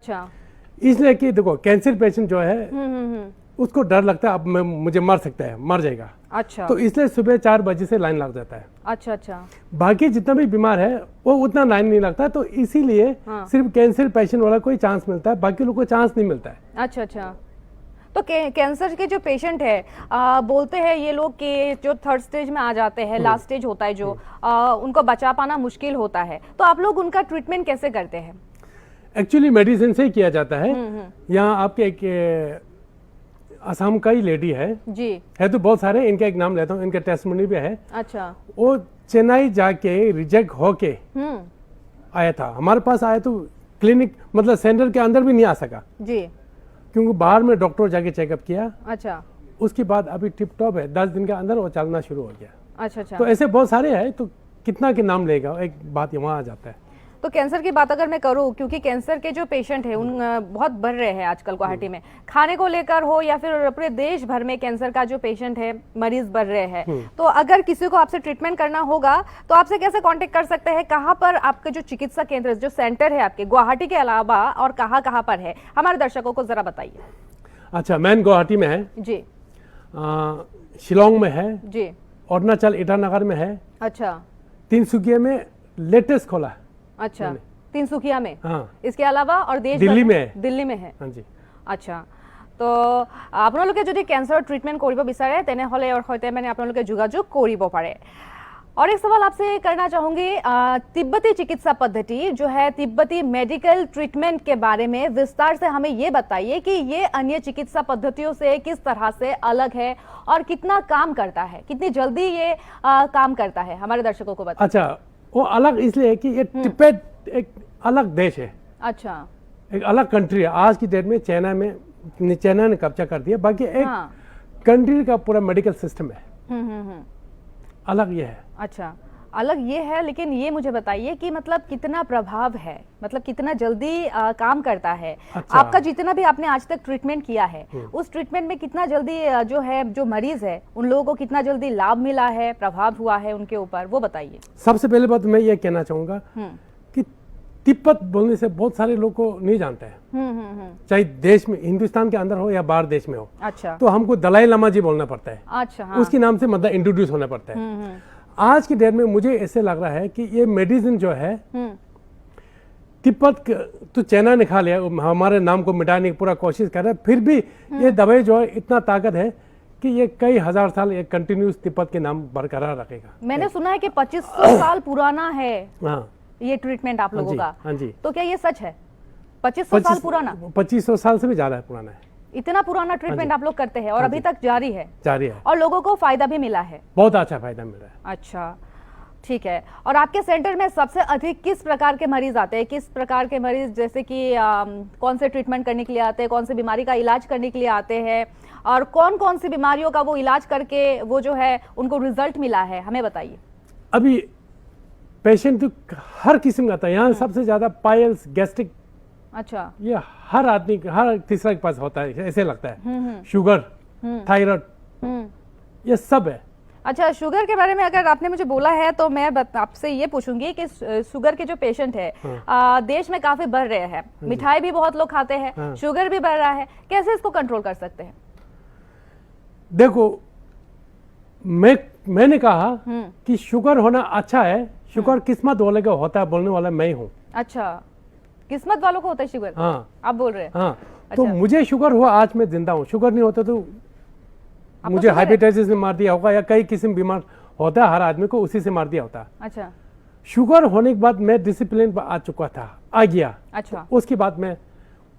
अच्छा। इसलिए कि देखो कैंसर पेशेंट जो है उसको डर लगता है अब मुझे मर सकता है, मर जाएगा। अच्छा। तो इसलिए सुबह 4 बजे से लाइन लग जाता है। अच्छा अच्छा। बाकी जितना भी बीमार है वो उतना लाइन नहीं लगता, तो इसीलिए सिर्फ कैंसर पेशेंट वाला कोई चांस मिलता है, बाकी लोगों को चांस नहीं मिलता है। अच्छा अच्छा। तो कैंसर के जो पेशेंट है बोलते हैं ये लोग कि जो थर्ड स्टेज में आ जाते हैं, लास्ट स्टेज होता है जो उनको बचा पाना मुश्किल होता है, तो आप लोग उनका ट्रीटमेंट कैसे करते हैं? एक्चुअली मेडिसिन से ही किया जाता है। यहाँ आपके एक असम का ही लेडी है जी, है तो बहुत सारे, इनका एक नाम लेता हूँ, इनका टेस्टमनी भी है। अच्छा। वो चेन्नई जाके रिजेक्ट होके आया था, हमारे पास आया तो क्लिनिक मतलब सेंटर के अंदर भी नहीं आ सका जी, क्योंकि बाहर में डॉक्टर जाके चेकअप किया। अच्छा। उसके बाद अभी टिप टॉप है, 10 दिन के अंदर वो चलना शुरू हो गया। अच्छा अच्छा। तो ऐसे बहुत सारे हैं, तो कितना के नाम लेगा, एक बात वहाँ आ जाता है। तो कैंसर की बात अगर मैं करूं, क्योंकि कैंसर के जो पेशेंट हैं उन बहुत बढ़ रहे हैं आजकल गुवाहाटी में, खाने को लेकर हो या फिर पूरे देश भर में कैंसर का जो पेशेंट है मरीज बढ़ रहे हैं, तो अगर किसी को आपसे ट्रीटमेंट करना होगा तो आपसे कैसे कांटेक्ट कर सकते हैं? कहाँ पर आपके जो चिकित्सा केंद्र जो सेंटर है आपके गुवाहाटी के अलावा और कहाँ पर है, हमारे दर्शकों को जरा बताइए। अच्छा, मैन गुवाहाटी में है जी, शिलोंग में है जी, अरुणाचल ईटानगर में है, अच्छा, तिनसुकिया में लेटेस्ट खोला है। अच्छा, तिनसुकिया में, हाँ, इसके अलावा और देश दिल्ली में है। दिल्ली में है। हाँ जी। अच्छा, তো আপোনালোকে যদি ক্যান্সার ট্রিটমেন্ট কৰিব বিচাৰে তেনেহলে ওর সৈতে মানে আপোনালোকে যোগাযোগ কৰিব পাৰে। और एक सवाल आपसे करना चाहूंगी, तिब्बती चिकित्सा पद्धति जो है, तिब्बती मेडिकल ट्रीटमेंट के बारे में विस्तार से हमें ये बताइए कि ये अन्य चिकित्सा पद्धतियों से किस तरह से अलग है और कितना काम करता है, कितनी जल्दी ये काम करता है, हमारे दर्शकों को बताइए। अच्छा, वो अलग इसलिए है कि ये तिब्बत एक अलग देश है, अच्छा, एक अलग कंट्री है। आज की डेट में चाइना ने कब्जा कर दिया, बाकी एक कंट्री का पूरा मेडिकल सिस्टम है, अलग ये है। अच्छा, अलग ये है, लेकिन ये मुझे बताइए कि मतलब कितना प्रभाव है, मतलब कितना जल्दी काम करता है। अच्छा। आपका जितना भी आपने आज तक ट्रीटमेंट किया है उस ट्रीटमेंट में कितना जल्दी जो है जो मरीज है उन लोगों को कितना जल्दी लाभ मिला है, प्रभाव हुआ है उनके ऊपर, वो बताइए। सबसे पहले बात मैं ये कहना चाहूंगा कि तिब्बत बोलने से बहुत सारे लोग को नहीं जानते हैं, चाहे देश में हिंदुस्तान के अंदर हो या बाहर देश में हो। अच्छा, तो हमको दलाई लामा जी बोलना पड़ता है। अच्छा, हाँ। उसके नाम से मतलब इंट्रोड्यूस होना पड़ता है। आज की डेट में मुझे ऐसे लग रहा है कि ये मेडिसिन जो है तिब्बत तो चाइना ने खा लिया, हमारे नाम को मिटाने की पूरा कोशिश कर रहा है, फिर भी ये दवाई जो है इतना ताकत है कि ये कई हजार साल ये कंटिन्यूस तिब्बत के नाम बरकरार रखेगा। मैंने सुना है कि 2500 साल पुराना है हाँ ये ट्रीटमेंट आप लोगों का। हाँ जी। तो क्या ये सच है? 2500 साल पुराना? 2500 साल से भी ज्यादा है, पुराना है। इतना पुराना ट्रीटमेंट आप लोग करते हैं और अभी तक जारी है? जारी है, और लोगों को फायदा भी मिला है? बहुत अच्छा फायदा मिल रहा है। अच्छा, ठीक है। और आपके सेंटर में सबसे अधिक किस प्रकार के मरीज आते हैं? किस प्रकार के मरीज, जैसे कि कौन से ट्रीटमेंट करने के लिए आते हैं, कौन से बीमारी का इलाज करने के लिए आते हैं, और कौन कौन सी बीमारियों का वो इलाज करके वो जो है उनको रिजल्ट मिला है, हमें बताइए। अभी पेशेंट तो हर किस्म का आता है यहाँ, सबसे ज्यादा पाइल्स, गैस्ट्रिक, अच्छा, ये हर आदमी हर तीसरा के पास होता है ऐसे लगता है। शुगर, थायराइड, ये सब है। अच्छा, शुगर के बारे में अगर आपने मुझे बोला है तो मैं आपसे ये पूछूंगी कि शुगर के जो पेशेंट है देश में काफी बढ़ रहे हैं, मिठाई भी बहुत लोग खाते हैं, शुगर भी बढ़ रहा है, कैसे इसको कंट्रोल कर सकते हैं? देखो, मैंने कहा कि शुगर होना अच्छा है, शुगर किस्मत वाले का होता है, बोलने वाला मैं ही हूँ। अच्छा, किस्मत वालों को होता है शुगर? हाँ, आप बोल रहे हैं? हाँ। अच्छा। तो मुझे शुगर हुआ, आज मैं जिंदा हूँ। शुगर नहीं होता तो मुझे हाइपेटाइटिस ने मार दिया होगा, या कई किस्म बीमार होता है हर आदमी को, उसी से मार दिया होता। अच्छा, शुगर होने के बाद मैं डिसिप्लिन पर आ चुका था, आ गया। अच्छा, उसके बाद में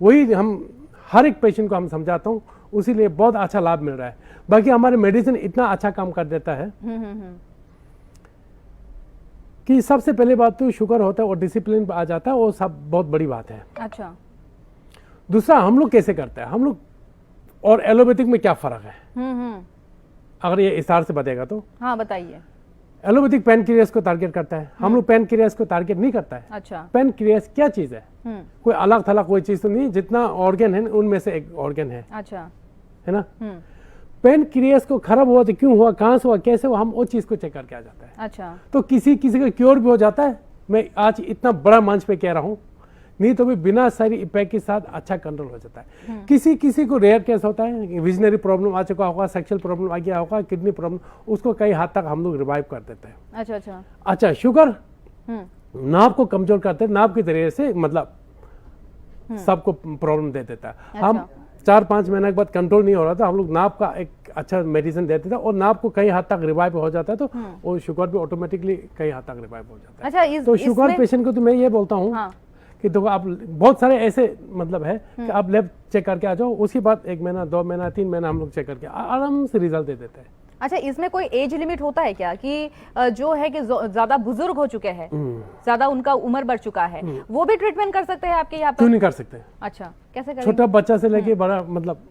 वही हम हर एक पेशेंट को हम समझाता हूँ, उसी लिए बहुत अच्छा लाभ मिल रहा है। बाकी हमारे मेडिसिन इतना अच्छा काम कर देता है कि सबसे पहले बात तो शुगर होता है और डिसिप्लिन पर आ जाता है, वो सब बहुत बड़ी बात है। अच्छा, दूसरा, हम लोग कैसे करते हैं, हम लोग और एलोपैथिक में क्या फर्क है, अगर ये इशार से बताएगा तो। हाँ, बताइए। एलोपैथिक पैनक्रियास को टारगेट करता है, हम लोग पैनक्रियास को टारगेट नहीं करता है। अच्छा, पैनक्रियास क्या चीज है? कोई अलग थलग कोई चीज तो नहीं, जितना ऑर्गन है उनमें से एक ऑर्गन है। अच्छा, है ना। पैनक्रियास को खराब हुआ तो क्यों हुआ, कहां से हुआ, कैसे हुआ, हम वो चीज को चेक करके आ जाता है। अच्छा, तो किसी किसी का क्योर भी हो जाता है। मैं आज इतना बड़ा मंच पे कह रहा हूं, नहीं तो भी बिना साइड इफेक्ट के साथ अच्छा कंट्रोल हो जाता है। किसी किसी को रेयर केस होता है, विजनरी प्रॉब्लम आ चुका होगा, सेक्सुअल प्रॉब्लम आ गया होगा, किडनी प्रॉब्लम, उसको कई हद तक हम लोग रिवाइव कर देते हैं। अच्छा अच्छा। अच्छा, शुगर नाभ को कमजोर करते हैं, नाभ के जरिए से मतलब सबको प्रॉब्लम दे देता है। अच्छा। हम 4-5 महीने के बाद कंट्रोल नहीं हो रहा था, हम लोग नाभ का एक अच्छा मेडिसिन देते थे और नाभ को कई हद तक रिवाइव हो जाता है, तो वो शुगर भी ऑटोमेटिकली कई हद तक रिवाइव हो जाता है। अच्छा, तो शुगर पेशेंट को तो मैं ये बोलता हूँ हाँ। कि देखो आप बहुत सारे ऐसे मतलब है कि आप लैब चेक करके आ जाओ, उसके बाद 1 महीना 2 महीना 3 महीना हम लोग चेक करके आराम से रिजल्ट दे देते हैं। अच्छा, इसमें कोई एज लिमिट होता है क्या कि जो है कि ज्यादा बुजुर्ग हो चुके हैं, ज्यादा उनका उम्र बढ़ चुका है, वो भी ट्रीटमेंट कर सकते हैं आपके यहाँ पर? क्यों नहीं कर सकते? अच्छा, कैसे करेंगे? छोटा बच्चा से लेके बड़ा मतलब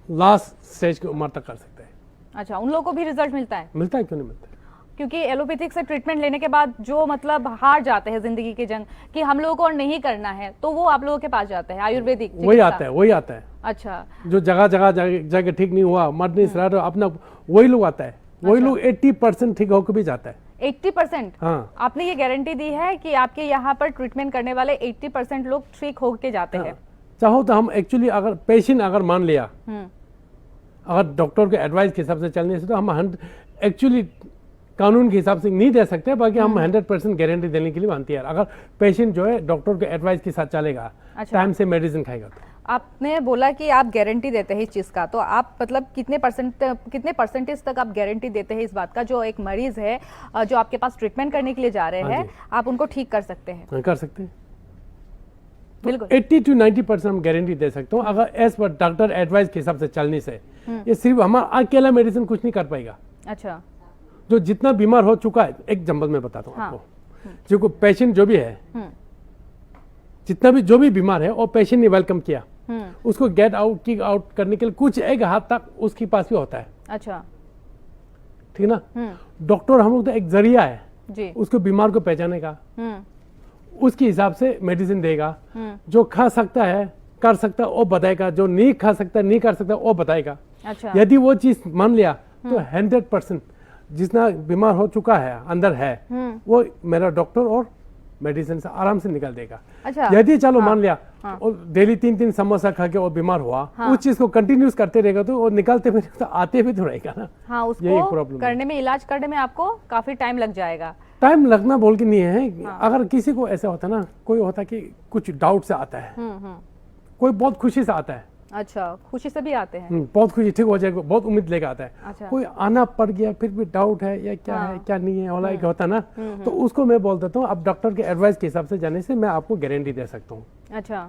लास्ट स्टेज की उम्र तक कर सकते हैं। अच्छा, उन लोगों को भी रिजल्ट मिलता है? मिलता है, क्यों नहीं मिलता है? क्योंकि एलोपैथिक से ट्रीटमेंट लेने के बाद जो मतलब हार जाते हैं जिंदगी की जंग कि हम लोगों को और नहीं करना है, तो वो आप लोगों के पास जाते हैं आयुर्वेदिक वही आता है, वही आता है। अच्छा, जो जगह जगह ठीक नहीं हुआ, मर्द नहीं सरा रहा, अपना वही लोग आता है, वही लोग 80% ठीक होकर भी जाता है। 80%? हाँ। आपने ये गारंटी दी है कि आपके यहाँ पर ट्रीटमेंट करने वाले 80% लोग ठीक होके जाते हैं? चाहो तो हम एक्चुअली अगर पेशेंट अगर मान लिया, अगर डॉक्टर के एडवाइस के हिसाब से चलने से, तो हम एक्चुअली कानून के हिसाब से नहीं दे सकते, बाकी हम 100% गारंटी देने के लिए मानते हैं अगर पेशेंट जो है डॉक्टर के एडवाइस के साथ चलेगा, टाइम से मेडिसिन खाएगा। तो आपने बोला कि आप गारंटी देते हैं इस चीज का, तो आप मतलब कितने परसेंटेज तक आप गारंटी देते हैं इस बात का, जो एक मरीज है जो आपके पास ट्रीटमेंट करने के लिए जा रहे हैं, आप उनको ठीक कर सकते हैं? कर सकते हैं, बिल्कुल। 80 to 90% हम गारंटी दे सकते हो अगर एज पर डॉक्टर एडवाइस के हिसाब से चलने से। ये सिर्फ हमारा अकेला मेडिसिन कुछ नहीं कर पाएगा। अच्छा। जो जितना बीमार हो चुका है, एक एग्जांपल मैं बताता हूँ आपको, जो पेशेंट जो भी है, जितना भी जो भी बीमार है और पेशेंट ने वेलकम किया, उसको गेट आउट किक आउट करने के लिए कुछ एक हाथ तक उसके पास भी होता है। अच्छा, ठीक है ना? डॉक्टर हम लोग तो एक जरिया है जी, उसको बीमार को पहचाने का, उसके हिसाब से मेडिसिन देगा। जो खा सकता है कर सकता है वो बताएगा, जो नहीं खा सकता नहीं कर सकता वो बताएगा। अच्छा। यदि वो चीज मान लिया तो 100% जितना बीमार हो चुका है अंदर है, वो मेरा डॉक्टर और मेडिसिन से आराम से निकल देगा। अच्छा। यदि चलो मान लिया और डेली 3-3 समोसा खा के वो बीमार हुआ, उस चीज को कंटिन्यूस करते रहेगा तो वो निकलते भी तो आते भी तो रहेगा ना। हाँ, उसको करने में, इलाज करने में आपको काफी टाइम लग जाएगा। टाइम लगना बोल के नहीं है। अगर किसी को ऐसा होता ना, कोई होता कि कुछ डाउट से आता है, कोई बहुत खुशी से आता है। अच्छा, खुशी से भी आते हैं? बहुत खुशी, ठीक हो जाएगा, बहुत उम्मीद लेकर आता है। अच्छा। कोई आना पड़ गया फिर भी डाउट है या क्या है क्या नहीं है वाला एक होता ना, तो उसको मैं बोल देता हूँ अब डॉक्टर के एडवाइस के हिसाब से जाने से मैं आपको गारंटी दे सकता हूँ। अच्छा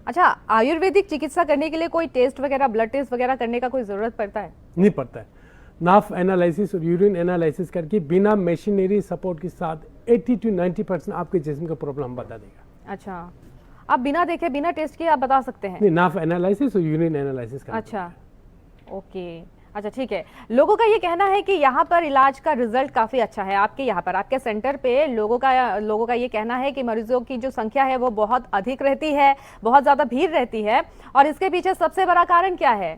अच्छा, आयुर्वेदिक चिकित्सा करने के लिए कोई टेस्ट वगैरह, ब्लड टेस्ट वगैरह करने का कोई जरूरत पड़ता है? नहीं पड़ता है। नाफ एनालिसिस और यूरिन एनालिसिस करके बिना मशीनरी सपोर्ट के साथ 80 to 90% आपके जिस्म का प्रॉब्लम बता देगा। अच्छा, आप बिना देखे बिना टेस्ट किए आप बता सकते हैं? नहीं, नाफ एनालिसिस और यूरिन एनालिसिस करना। अच्छा, ओके, अच्छा ठीक है। लोगों का ये कहना है कि यहाँ पर इलाज का रिजल्ट काफी अच्छा है। आपके यहाँ पर, आपके सेंटर पे लोगों का ये कहना है कि मरीजों की जो संख्या है वो बहुत अधिक रहती है, बहुत ज्यादा भीड़ रहती है, और इसके पीछे सबसे बड़ा कारण क्या है?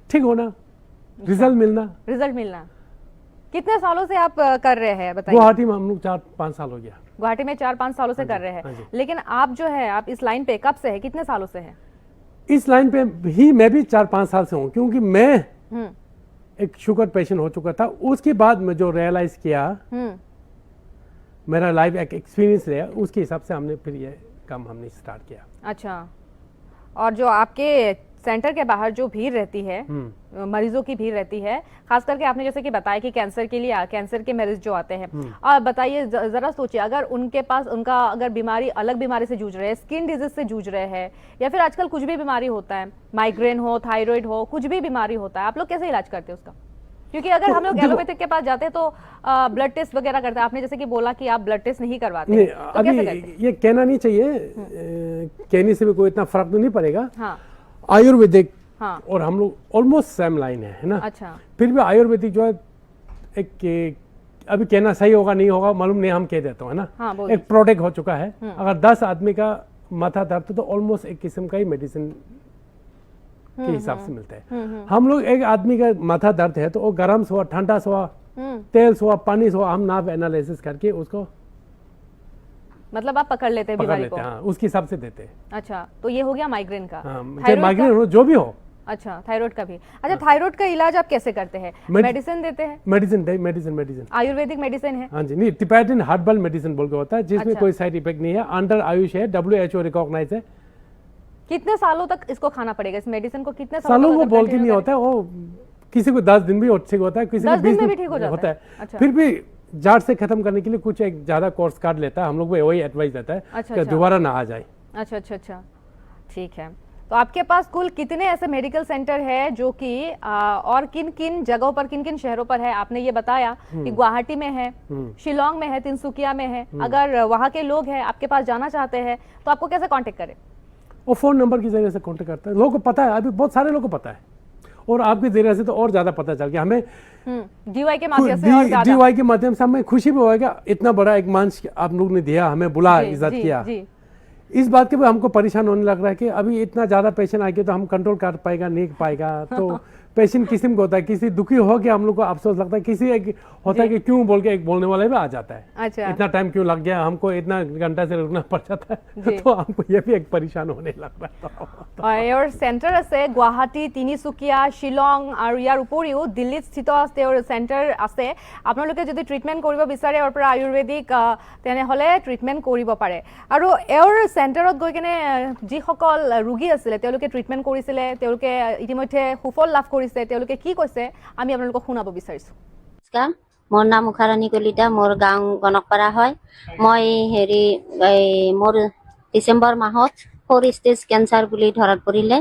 ठीक होना, रिजल्ट मिलना। कितने सालों से आप कर रहे हैं बताइए? गुवाहाटी में हम लोग 4-5 साल हो गया। गुवाहाटी में 4-5 सालों से कर रहे हैं, लेकिन आप जो है, आप इस लाइन पे कब से है, कितने सालों से है? इस लाइन पे ही मैं भी 4-5 साल से हूँ, क्योंकि मैं एक शुगर पेशेंट हो चुका था। उसके बाद मैं जो रियलाइज किया, मेरा लाइफ एक एक्सपीरियंस रहा, उसके हिसाब से हमने फिर ये काम हमने स्टार्ट किया। अच्छा, और जो आपके सेंटर के बाहर जो भीड़ रहती है, मरीजों की भीड़ रहती है, खास करके आपने जैसे कि बताया कि कैंसर के लिए, कैंसर के मरीज जो आते हैं, और बताइए जरा सोचिए, अगर उनके पास उनका अगर बीमारी, अलग बीमारी से जूझ रहे हैं, स्किन डिजीज से जूझ रहे हैं, या फिर आजकल कुछ भी बीमारी होता है, माइग्रेन हो, थायराइड हो, कुछ भी बीमारी होता है, आप लोग कैसे इलाज करते हैं उसका? क्योंकि अगर हम लोग एलोपैथिक के पास जाते हैं तो ब्लड टेस्ट वगैरह करते हैं, आपने जैसे कि बोला कि आप ब्लड टेस्ट नहीं करवाते हैं, तो कैसे करते हैं? ये कहना नहीं चाहिए, कहने से भी कोई इतना फर्क तो नहीं पड़ेगा। हाँ। आयुर्वेदिक और हम लोग ऑलमोस्ट सेम लाइन है ना। अच्छा। फिर भी आयुर्वेदिक जो है एक, अभी कहना सही होगा नहीं होगा मालूम नहीं, हम कह देते हैं ना। हाँ, एक प्रोडक्ट हो चुका है। अगर 10 आदमी का माथा दर्द तो ऑलमोस्ट एक किस्म का ही मेडिसिन के हिसाब से मिलता है। हम लोग एक आदमी का माथा दर्द है तो वो गर्म से हुआ, ठंडा से हुआ, तेल से हुआ, पानी से हुआ, हम नाभ एनालिसिस करके उसको मतलब आप पकड़ लेते हैं पकड़ बीमारी लेते को। हैं, हाँ, उसके हिसाब से देते हैं। अच्छा, तो ये हो गया माइग्रेन का। हाँ, चाहे थायराइड माइग्रेन का? हो जो भी हो। अच्छा, थायराइड का भी। अच्छा, थायराइड का इलाज आप कैसे करते हैं? मेडिसिन देते हैं? मेडिसिन आयुर्वेदिक मेडिसिन है? हाँ जी, नहीं, टिबेटन हर्बल मेडिसिन बोल के होता है, जिसमें अच्छा। कोई साइड इफेक्ट नहीं है, अंडर आयुष है, WHO रिकॉग्नाइज है। कितने सालों तक इसको खाना पड़ेगा? इस मेडिसिन को कितने सालों तक वो अगर बोल के continue नहीं करें? होता है, वो किसी को 10 दिन भी ठीक होता है, किसी को 10 दिन 20 में भी ठीक हो जाता होता है? है। अच्छा। फिर भी जाट से खत्म करने के लिए कुछ एक ज्यादा कोर्स कार्ड लेता है, हम लोग को वही एडवाइस देता है अच्छा, कि अच्छा। दोबारा ना आ जाए। अच्छा, ठीक है। तो आपके पास कुल कितने ऐसे मेडिकल सेंटर है जो कि और किन किन जगहों पर, किन किन शहरों पर है? आपने ये बताया कि गुवाहाटी में है, शिलोंग में है, तिनसुकिया में है। अगर वहाँ के लोग हैं आपके पास जाना चाहते हैं तो आपको कैसे कांटेक्ट करें? वो फोन नंबर की जरिए से कांटेक्ट करता है। लोगों को पता है, अभी बहुत सारे लोगों को पता है, और आपके जरिए से तो और ज्यादा पता चल गया हमें। DY के माध्यम से और ज्यादा। DY के माध्यम से हमें खुशी भी होगा, इतना बड़ा एक मंच आप लोग ने दिया, हमें बुला, जी, इज्जत जी, किया। जी। इस बात के भी हमको परेशान होने लग रहा है कि अभी इतना ज्यादा पेशेंट आ गया तो हम कंट्रोल कर पाएगा नहीं पाएगा। तो पेशेंट किस्म का होता है, किसी दुखी हो के हम लोग को अफसोस लगता है, किसी एक होता है कि क्यों बोल के एक बोलने वाला भी आ जाता है, अच्छा। इतना टाइम क्यों लग गया, हमको इतना घंटा से रुकना पड़ जाता जी। है। तो हमको ये भी एक परेशान होने लग रहा है। और सेंटर আছে গুৱাহাটী, তিনিচুকীয়া, শিলং আৰু ইয়াৰ উপৰিও দিল্লীত স্থিত তেওঁৰ চেণ্টাৰ আছে। আপোনালোকে যদি ট্ৰিটমেণ্ট কৰিব বিচাৰে ইয়াৰ পৰা আয়ুৰ্বেদিক তেনেহ'লে ট্ৰিটমেণ্ট কৰিব পাৰে। আৰু এওঁৰ চেণ্টাৰত গৈ কিনে যিসকল ৰোগী আছিলে তেওঁলোকে ট্ৰিটমেণ্ট কৰিছিলে, তেওঁলোকে ইতিমধ্যে সুফল লাভ কৰিছে, তেওঁলোকে কি কৈছে আমি আপোনালোকক শুনাব বিচাৰিছোঁ। নমস্কাৰ, মোৰ নাম উষাৰাণী কলিতা, মোৰ গাঁও গণকপাৰা হয়। মই মোৰ ডিচেম্বৰ মাহত 4 ষ্টেজ কেঞ্চাৰ বুলি ধৰাত পৰিলে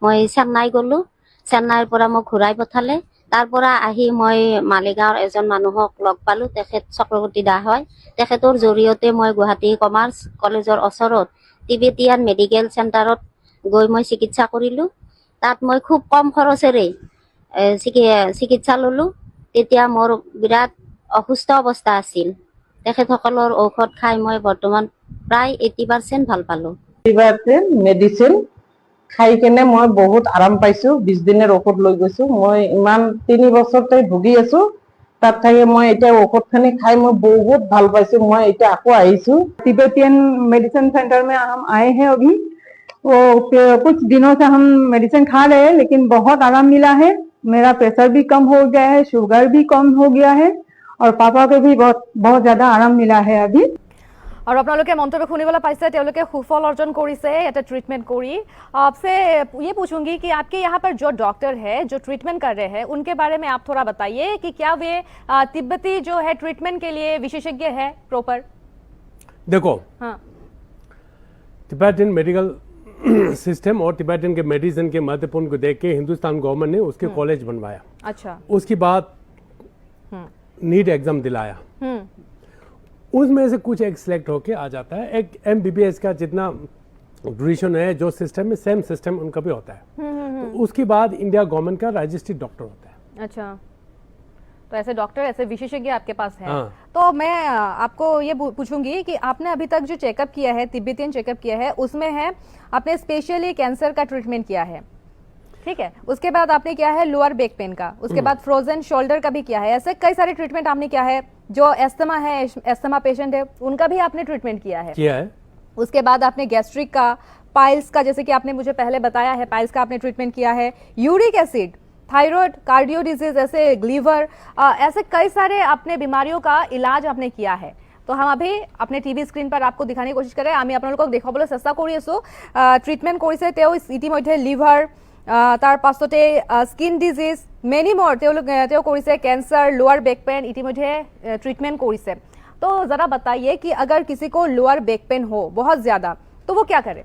মই চেন্নাই গ'লোঁ। চেন্নাইৰ পৰা মোক ঘূৰাই পঠালে। তাৰ পৰা আহি মই মালিগাঁৱৰ এজন মানুহক লগ পালোঁ, তেখেত চক্ৰৱৰ্তী দা হয়। তেখেতৰ জৰিয়তে মই গুৱাহাটী কমাৰ্চ কলেজৰ ওচৰত টিবেটিয়ান মেডিকেল চেণ্টাৰত গৈ মই চিকিৎসা কৰিলোঁ। তাত মই খুব কম খৰচেৰে চিকিৎসা ল'লোঁ। তেতিয়া মোৰ বিৰাট অসুস্থ অৱস্থা আছিল। তেখেতসকলৰ ঔষধ খাই মই বৰ্তমান প্ৰায় 80% ভাল পালোঁ। মেডিচিন খাই কেনে মই বহুত আৰাম পাইছো। 20 দিনৰ ঔষধ লৈ গৈছো। মই ইমান 3 বছৰতে ভুগি আছো, তাত থাকি মই এতিয়া ঔষধখিনি খাই মই বহুত ভাল পাইছো। মই এতিয়া আকৌ আহিছো। तिब्बतियन मेडिसिन सेंटर में हम आए हैं अभी। वो कुछ दिनों से हम मेडिसिन खा रहे हैं लेकिन बहुत आराम मिला है। मेरा प्रेशर भी कम हो गया है, शुगर भी कम हो गया है और पापा को भी बहुत ज्यादा आराम मिला है अभी। और আপোনালোকে মন্তব্য শুনিবলৈ পাইছে, তেওঁলোকে সুফল অৰ্জন কৰিছে এটা ट्रीटमेंट কৰি। आपसे ये पूछूंगी कि आपके यहाँ पर जो डॉक्टर है जो ट्रीटमेंट कर रहे हैं उनके बारे में आप थोड़ा बताइए कि क्या वे तिब्बती जो है ट्रीटमेंट के लिए विशेषज्ञ है प्रॉपर? देखो, हाँ, टिबेटन मेडिकल सिस्टम और टिबेटन के मेडिसिन के महत्वपूर्ण को देख के हिंदुस्तान गवर्नमेंट ने उसके कॉलेज बनवाया। अच्छा। उसके बाद नीट एग्जाम दिलाया। उसमें से कुछ एक सिलेक्ट होके आ जाता है। एक MBBS का जितना ड्यूरेशन है जो सिस्टम में, सेम सिस्टम उनका भी होता है। तो उसके बाद इंडिया गवर्नमेंट का रजिस्ट्री डॉक्टर होता है। अच्छा, तो ऐसे डॉक्टर, ऐसे विशेषज्ञ आपके पास हैं। हाँ। तो मैं आपको ये पूछूंगी कि आपने अभी तक जो चेकअप किया है, तिब्बतियन चेकअप किया है, उसमें है आपने स्पेशली कैंसर का ट्रीटमेंट किया है, ठीक है। उसके बाद आपने किया है लोअर बैक पेन का, उसके बाद फ्रोजन शोल्डर का भी किया है। ऐसे कई सारे ट्रीटमेंट आपने किया है। जो एस्थमा है, एस्थमा पेशेंट है, उनका भी आपने ट्रीटमेंट किया है। उसके बाद आपने गैस्ट्रिक का, पाइल्स का, जैसे कि आपने मुझे पहले बताया है, पाइल्स का आपने ट्रीटमेंट किया है। Uric acid, thyroid, cardio disease, ऐसे लीवर, ऐसे कई सारे अपने बीमारियों का इलाज आपने किया है। तो हम अभी अपने टीवी स्क्रीन पर आपको दिखाने की कोशिश करें। আমি আপোনালোকক দেখাবলৈ চেষ্টা কৰি আছো। ট্ৰিটমেণ্ট কৰিছে তেওঁ ইতিমধ্যে লিভাৰ, তাৰ পাছতে স্কিন ডিজিজ, মেনি মৰ তেওঁ কৰিছে, कैंसर, लोअर बैक पेन इतिमধ্যে ट्रीटमेंट কৰিছে। तो जरा बताइए कि अगर किसी को लोअर बैक पेन हो बहुत ज्यादा तो वो क्या करे?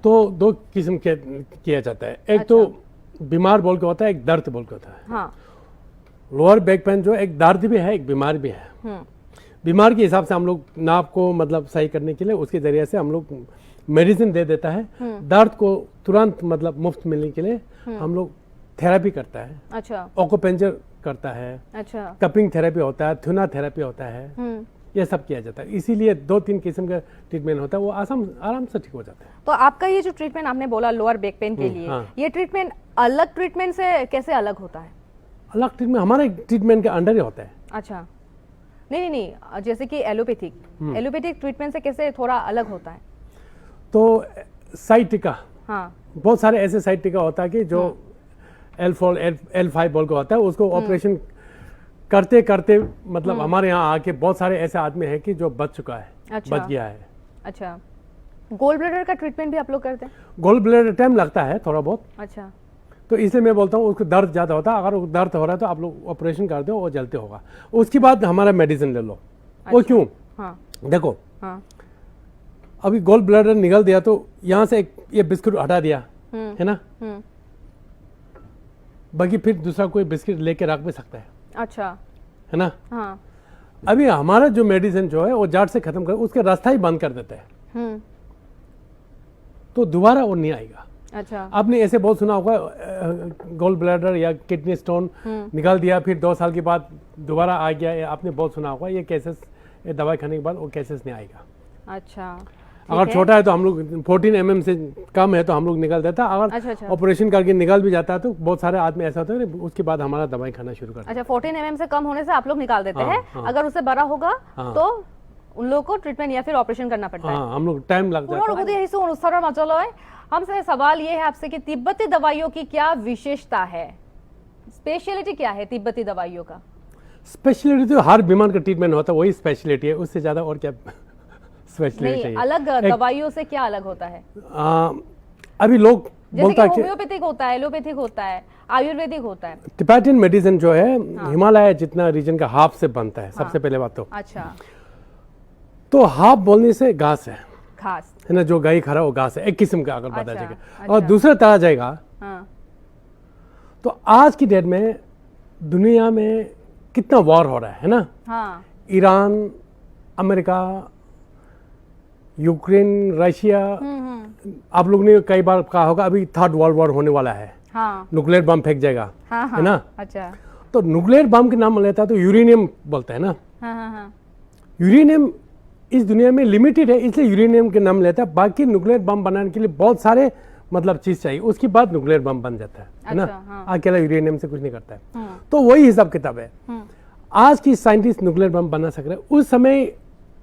तो 2 किस्म के किया जाता है। एक तो बीमार बोल के होता है, एक दर्द बोल के होता है। हाँ। लोअर बैक पेन जो एक दर्द भी है, एक बीमार भी है। बीमार के हिसाब से हम लोग नाप को मतलब सही करने के लिए उसके जरिए से हम लोग मेडिसिन दे देता है। दर्द को तुरंत मतलब मुफ्त मिलने के लिए हम लोग थेरेपी करता है। अच्छा। ऑक्यूपेंचर करता है। अच्छा। कपिंग थेरेपी होता है, थ्यूना थेरेपी होता है, ये सब किया जाता है। इसीलिए 2-3 किस्म का ट्रीटमेंट होता है, वो आराम से ठीक हो जाता है। तो आपका ये जो ट्रीटमेंट आपने बोला लोअर बैक पेन के लिए, हाँ। ये ट्रीटमेंट अलग ट्रीटमेंट से कैसे अलग होता है? अलग ट्रीटमेंट हमारे ट्रीटमेंट के अंडर ही होता है। अच्छा, नहीं नहीं नहीं, जैसे कि एलोपैथिक ट्रीटमेंट से कैसे थोड़ा अलग होता है? तो साइटिका, हाँ बहुत सारे ऐसे साइटिका होता है कि जो L4 L5 बोल के होता है, उसको ऑपरेशन करते करते मतलब हमारे यहाँ आके बहुत सारे ऐसे आदमी हैं कि जो बच चुका है, अच्छा। बच गया है। अच्छा, गोल्ड ब्लैडर का ट्रीटमेंट भी आप लोग करते हैं? गोल्ड ब्लैडर टाइम लगता है थोड़ा बहुत, अच्छा तो इसलिए मैं बोलता हूँ उसको दर्द ज़्यादा होता है। अगर वो दर्द हो रहा है तो आप लोग ऑपरेशन कर दो, वो जलते होगा। उसके बाद हमारा मेडिसिन ले लो। वो क्यों? हाँ देखो, हाँ अभी गोल्ड ब्लैडर निकल दिया तो यहाँ से एक ये बिस्किट हटा दिया है ना, बाकी फिर दूसरा कोई बिस्किट लेके रख भी सकता है अच्छा है ना। हाँ अभी हमारा जो मेडिसिन जो है वो जड़ से खत्म कर उसके रास्ता ही बंद कर देता है, तो दोबारा वो नहीं आएगा। अच्छा आपने ऐसे बहुत सुना होगा गोल्ड ब्लैडर या किडनी स्टोन निकाल दिया फिर 2 साल के बाद दोबारा आ गया, ये आपने बहुत सुना होगा। ये केसेस दवाई खाने के बाद वो केसेस नहीं आएगा। अच्छा, अगर छोटा है तो हम लोग 14 mm से कम है तो हम लोग निकाल देता। अगर अच्छा। ऑपरेशन करके निकाल भी जाता है तो बहुत सारे आदमी ऐसा होता है उसके बाद हमारा दवाई खाना शुरू करते हैं। अच्छा 14 mm से कम होने से आप लोग निकाल देते हाँ, हैं। हाँ। अगर उससे बड़ा होगा हाँ। तो उन लोगों को ट्रीटमेंट या फिर ऑपरेशन करना पड़ता है। हाँ, हम लोग टाइम लग जाता है। পুনৰগতি আহিছো অনুষ্ঠানৰ মাজলৈ। हमसे सवाल ये है आपसे कि तिब्बती दवाइयों की क्या विशेषता है, स्पेशलिटी क्या है तिब्बती दवाइयों का? स्पेशलिटी तो हर बीमार का ट्रीटमेंट होता है, वही स्पेशलिटी है, उससे ज्यादा और क्या स्पेशलिटी नहीं, चाहिए। अलग दवाइयों से क्या अलग होता है? अभी लोग जैसे बोलता कि है कि होम्योपैथिक होता है, एलोपैथिक होता है, आयुर्वेदिक होता है। टिबेटियन मेडिसिन जो है हिमालय जितना रीजन का हाफ से बनता है। सबसे पहले बात अच्छा, तो हाफ बोलने से घास है खास ना, जो गाय खरा वो घास है एक किस्म का, अगर पता अच्छा, चलेगा। और दूसरा तरह जाएगा हाँ तो आज की डेट में दुनिया में कितना वॉर हो रहा है ना, हाँ ईरान, अमेरिका, यूक्रेन, रशिया। आप लोग ने कई बार कहा होगा अभी 3rd वर्ल्ड वॉर होने वाला है, हाँ न्यूक्लियर बम फेंक जाएगा, हाँ है ना। अच्छा तो न्यूक्लियर बम के नाम लेता है तो यूरेनियम बोलता है ना। हाँ यूरेनियम इस दुनिया में लिमिटेड है, इसलिए यूरेनियम के नाम लेता है। बाकी न्यूक्लियर बम बनाने के लिए बहुत सारे मतलब चीज चाहिए, उसके बाद न्यूक्लियर बम बन जाता है ना। अच्छा, हाँ। अकेला यूरेनियम से कुछ नहीं करता है। तो वही हिसाब किताब है। आज की साइंटिस्ट न्यूक्लियर बम बना सक रहे हैं, उस समय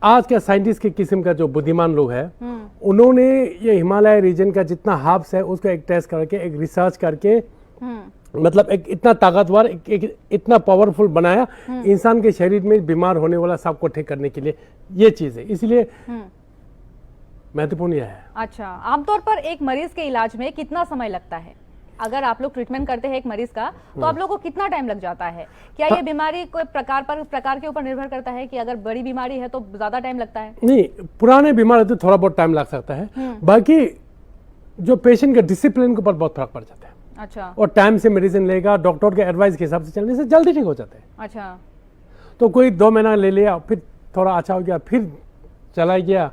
आज का साइंटिस्ट के किस्म का जो बुद्धिमान लोग हैं उन्होंने ये हिमालय रीजन का जितना हाब्स है उसको एक टेस्ट करके, एक रिसर्च करके मतलब एक इतना ताकतवर, एक इतना पावरफुल बनाया इंसान के शरीर में बीमार होने वाला सबको ठीक करने के लिए। ये चीज है, इसलिए महत्वपूर्ण यह है। अच्छा, आमतौर पर एक मरीज के इलाज में कितना समय लगता है? अगर आप लोग ट्रीटमेंट करते हैं एक मरीज का तो आप लोगों को कितना टाइम लग जाता है? क्या ये बीमारी कोई प्रकार के ऊपर निर्भर करता है कि अगर बड़ी बीमारी है तो ज्यादा टाइम लगता है? नहीं, पुराने बीमार है तो थोड़ा बहुत टाइम लग सकता है। बाकी जो पेशेंट के डिसिप्लिन के ऊपर बहुत फर्क पड़ जाता है। अच्छा, और टाइम से मेडिसिन लेगा, डॉक्टर के एडवाइस के हिसाब से चलने से जल्दी ठीक हो जाता है। अच्छा, तो कोई 2 महीना ले लिया, फिर थोड़ा अच्छा हो गया, फिर चला गया,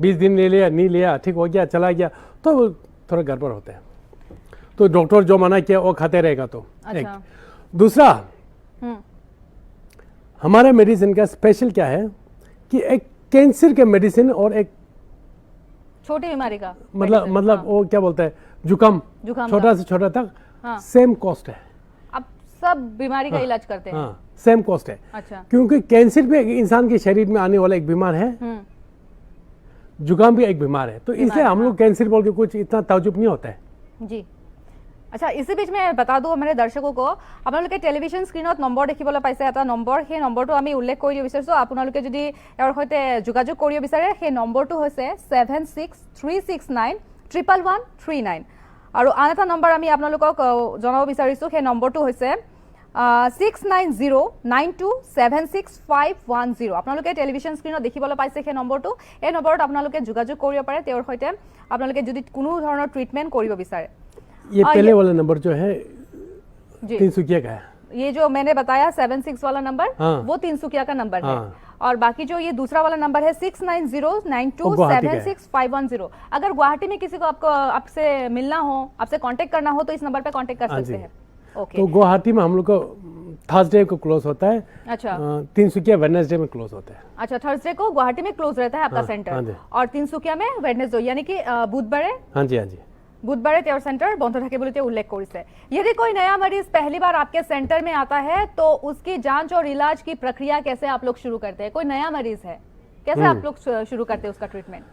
20 दिन ले लिया, नहीं लिया, ठीक हो गया, चला गया, तो वो थोड़ा गड़बड़ होता है। तो डॉक्टर जो मना किया वो खाते रहेगा। तो अच्छा। एक दूसरा, हमारे मेडिसिन का स्पेशल क्या है कि एक कैंसर के मेडिसिन और एक छोटी बीमारी का मतलब वो क्या बोलता है, जुकाम छोटा से छोटा तक सेम कॉस्ट है। अब सब बीमारी का इलाज करते हैं। हाँ, सेम कॉस्ट है। अच्छा, क्योंकि कैंसर भी एक इंसान के शरीर में आने वाला एक बीमार है, जुकाम भी एक बीमार है, तो इसलिए हम लोग कैंसर बोल के कुछ इतना ताजुब नहीं होता है जी। अच्छा, इसी बीच में बता दूँ मेरे दर्शकों को, আপোনালোকে টেলিভিশ্যন স্ক্ৰীনত নম্বৰ দেখিবলৈ পাইছে এটা নম্বৰ, সেই নম্বৰটো আমি উল্লেখ কৰি দিব বিচাৰিছোঁ। আপোনালোকে যদি ইয়াৰ সৈতে যোগাযোগ কৰিব বিচাৰে সেই নম্বৰটো হৈছে 7636911139 আৰু আন এটা নম্বৰ আমি আপোনালোকক জনাব বিচাৰিছোঁ, সেই নম্বৰটো হৈছে 6909276510। আপোনালোকে টেলিভিশ্যন স্ক্ৰীনত দেখিবলৈ পাইছে সেই নম্বৰটো, এই নম্বৰত আপোনালোকে যোগাযোগ কৰিব পাৰে তেওঁৰ সৈতে আপোনালোকে যদি কোনো ধৰণৰ ট্ৰিটমেণ্ট কৰিব বিচাৰে। ये पहले वाला नंबर जो है जी, 300 का है। ये जो मैंने बताया 76 वाला नंबर, हाँ। वो 300 का नंबर है। हाँ। और बाकी जो ये दूसरा वाला नंबर है 6909276510। अगर गुवाहाटी में किसी को आपसे मिलना हो, आपसे कांटेक्ट करना हो तो इस नंबर पे कांटेक्ट कर सकते हैं। ओके, तो गुवाहाटी में हम लोग को थर्सडे को क्लोज होता है। अच्छा, 300 वेडनेसडे में क्लोज होता है। अच्छा, थर्सडे को गुवाहाटी में क्लोज रहता है आपका हाँ, सेंटर। हाँ जी। और 300 में वेडनेसडे यानी कि बुधवार हाँ जी, हाँ जी। बुधवार तेवर सेंटर बंद থাকিব বুলি उल्लेख কৰিছে। यदि कोई नया मरीज पहली बार आपके सेंटर में आता है तो उसकी जांच और इलाज की प्रक्रिया कैसे आप लोग शुरू करते हैं? कोई नया मरीज है, कैसे आप लोग शुरू करते हैं उसका ट्रीटमेंट?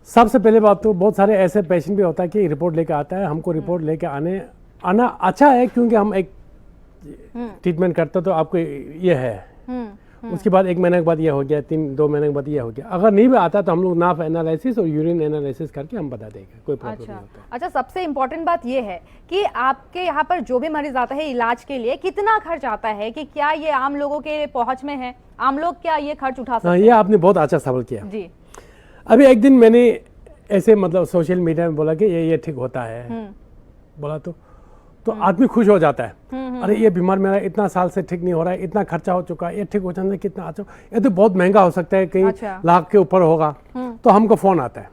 सबसे पहले बात तो बहुत सारे ऐसे पेशेंट भी होता है कि रिपोर्ट लेके आता है, हमको रिपोर्ट लेके आना अच्छा है, क्योंकि हम एक ट्रीटमेंट करते तो आपको ये है, उसके बाद 1 महीने के बाद ये हो गया, 2 महीने के बाद ये हो गया। अगर नहीं भी आता तो हम लोग नाफ एनालिसिस और यूरिन एनालिसिस करके हम बता देंगे, कोई प्रॉब्लम नहीं होता है। अच्छा, सबसे इम्पोर्टेंट बात ये है कि आपके यहाँ पर जो भी मरीज आता है इलाज के लिए कितना खर्च आता है, कि क्या ये आम लोगों के पहुंच में है? आम लोग क्या ये खर्च उठा सकते हैं? ये आपने बहुत अच्छा सवाल किया जी। अभी एक दिन मैंने ऐसे मतलब सोशल मीडिया में बोला कि ये ठीक होता है, बोला तो आदमी खुश हो जाता है। अरे ये बीमार मेरा इतना साल से ठीक नहीं हो रहा है, इतना खर्चा हो चुका है, ये ठीक हो जाने में कितना अच्छा, ये तो बहुत महंगा हो सकता है, कहीं अच्छा। लाख के ऊपर होगा। तो हमको फोन आता है,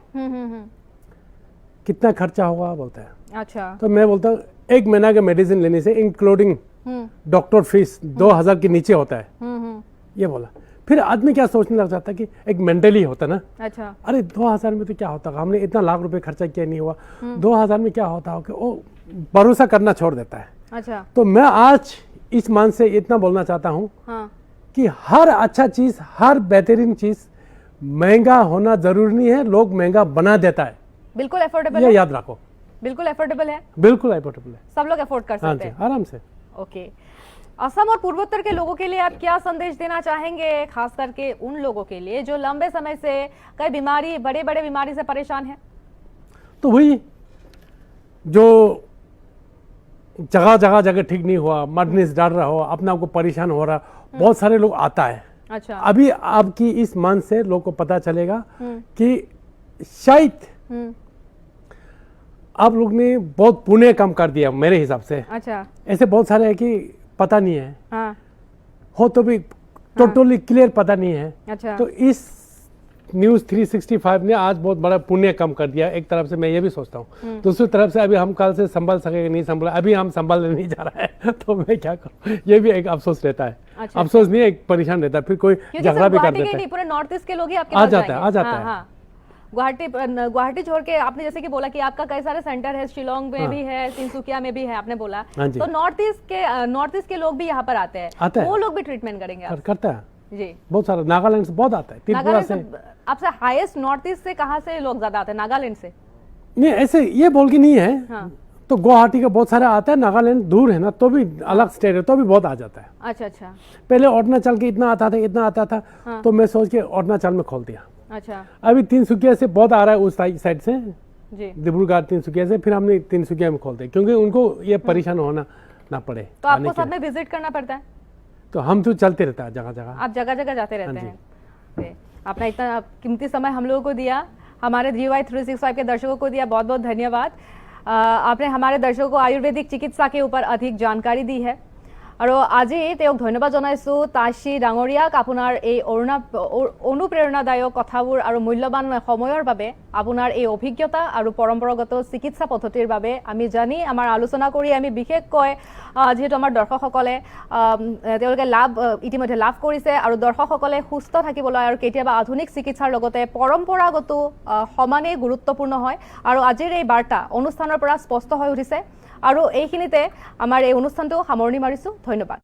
कितना खर्चा होगा बोलता है। अच्छा, तो मैं बोलता हूँ 1 महीना के मेडिसिन लेने से इंक्लूडिंग डॉक्टर फीस 2000 के नीचे होता है, ये बोला। फिर आदमी क्या सोचने लग जाता है कि एक मेंटली होता ना, अच्छा, अरे 2000 में तो क्या होता, हमने इतना लाख रुपए खर्चा किया नहीं हुआ, 2000 में क्या होता होगा, वो भरोसा करना छोड़ देता है। अच्छा, तो मैं आज इस मन से इतना बोलना चाहता हूँ हाँ, कि हर अच्छा चीज, हर बेहतरीन चीज महंगा होना जरूरी नहीं है, लोग महंगा बना देता है, बिल्कुल अफोर्डेबल ये है, याद रखो। बिल्कुल अफोर्डेबल है, बिल्कुल अफोर्डेबल है, सब लोग अफोर्ड कर हाँ सकते जी, हैं। आराम से। ओके, असम और पूर्वोत्तर के लोगों के लिए आप क्या संदेश देना चाहेंगे, खास करके उन लोगों के लिए जो लंबे समय से कई बीमारी, बड़े बड़े बीमारी से परेशान हैं? तो वही जो जगह ठीक नहीं हुआ, मरने से डर रहा हो, अपने आप को परेशान हो रहा, बहुत सारे लोग आता है। अच्छा, अभी आपकी इस मन से लोग को पता चलेगा कि शायद आप लोग ने बहुत पुण्य कम कर दिया मेरे हिसाब से। अच्छा, ऐसे बहुत सारे हैं कि पता नहीं है, हाँ, हो तो भी टोटली क्लियर पता नहीं है। अच्छा, तो इस न्यूज़ 365 ने आज बहुत बड़ा पुण्य कम कर दिया, एक तरफ से मैं ये भी सोचता हूँ। दूसरी तरफ से अभी हम कल से संभल सकेंगे नहीं संभल, अभी हम संभलने नहीं जा रहा है तो मैं क्या करूँ, ये भी एक अफसोस रहता है। अच्छा, अफसोस नहीं, एक परेशान रहता है, फिर कोई क्योंकि झगड़ा भी कर गुवाहाटी के देता है। नहीं, पूरे नॉर्थ ईस्ट के लोग ही आपके आ पास जाता है, जाएंगे। आ जाता हाँ, है। हाँ। गुवाहाटी छोड़ के आपने जैसे कि बोला कि आपका कई सारे सेंटर है, शिलोंग में भी है, तिनसुकिया में भी है, आपने बोला, हाँ जी। तो नॉर्थ ईस्ट के लोग भी यहाँ पर आते आते हैं, हैं। वो लोग भी ट्रीटमेंट करेंगे आप? करता है जी। बहुत सारा, नागालैंड से बहुत आता है, त्रिपुरा नागालैंड से। से आपसे हाईएस्ट नॉर्थ ईस्ट से कहाँ से लोग ज्यादा आते हैं? नागालैंड से? नहीं ऐसे ये बोल के नहीं है, हाँ। तो गुवाहाटी का बहुत सारा आता है, नागालैंड दूर है ना, तो भी अलग स्टेट है, तो भी बहुत आ जाता है। अच्छा, अच्छा, पहले अरुणाचल के इतना आता था, तो मैं सोच के अरुणाचल में खोल दिया। अच्छा, अभी तिनसुकिया से बहुत आ रहा है, उस साइड से, जी। डिब्रूगढ़ तिनसुकिया से, फिर हमने तिनसुकिया में खोल दिया, क्योंकि उनको ये परेशान होना ना पड़े। तो आपको सब में विजिट करना पड़ता है? तो हम तो चलते रहता है जगह जगह। आप जगह जगह जाते रहते हाँ हैं। जी। आपने इतना कीमती समय हम लोगों को दिया, हमारे GY 365 के दर्शकों को दिया, बहुत बहुत धन्यवाद। आपने हमारे दर्शकों को आयुर्वेदिक चिकित्सा के ऊपर अधिक जानकारी दी है। আৰু আজি তেওঁক ধন্যবাদ জনাইছোঁ তাশী ডাঙৰীয়াক আপোনাৰ এই অনুপ্ৰেৰণাদায়ক কথাবোৰ আৰু মূল্যৱান সময়ৰ বাবে, আপোনাৰ এই অভিজ্ঞতা আৰু পৰম্পৰাগত চিকিৎসা পদ্ধতিৰ বাবে আমি জানি আমাৰ আলোচনা কৰি আমি বিশেষকৈ যেহেতু আমাৰ দৰ্শকসকলে তেওঁলোকে ইতিমধ্যে লাভ কৰিছে আৰু দৰ্শকসকলে সুস্থ থাকিবলৈ আৰু কেতিয়াবা আধুনিক চিকিৎসাৰ লগতে পৰম্পৰাগত সমানেই গুৰুত্বপূৰ্ণ হয়। আৰু আজিৰ এই বাৰ্তা অনুষ্ঠানৰ পৰা স্পষ্ট হৈ উঠিছে। আৰু এইখিনিতে আমাৰ এই অনুষ্ঠানটো সামৰণি মাৰিছোঁ। ধন্যবাদ।